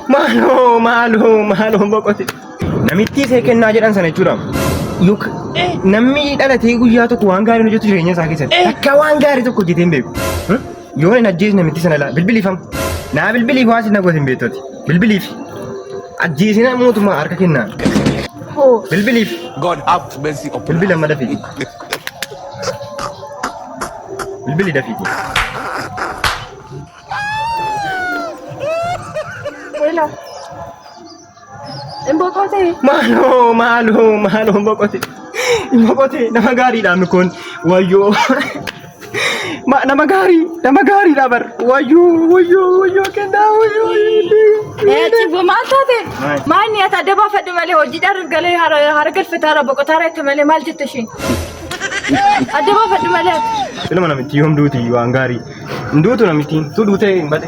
Maaloo boqote. Namitti see kennaa jedhan sana jechuudha. Yuk namni dhalatee guyyaa tokko waan gaarii hojjetu jireenya isaa keessatti. Akka waan gaarii tokko hojjetee hin beeku. Yoo hin ajjeesne namitti sana laa bilbiliifam. Naa bilbiliif waa sin nagooti hin beektoti. Bilbiliif. Ajjeesina mootummaa harka kennaa. Bilbiliif. God have mercy upon us. Bilbila amma dafii. Bilbili dafii. Hello. Boqote. Maaloo boqote. Boqote nama gaariidha mikon. Wayyoo. Nama gaariidha bar. Wayyoo kennaa wayyoo. Cibo maal taate? Maal ni ati adda baafadhu malee hojiidhaan galee hargal fitaara boqotaara itti malee maal jette isheen? Adda baafadhu malee ati. Ilma namitti yoom duuti waan gaarii. Nduutu namitti tu duutee hin bade.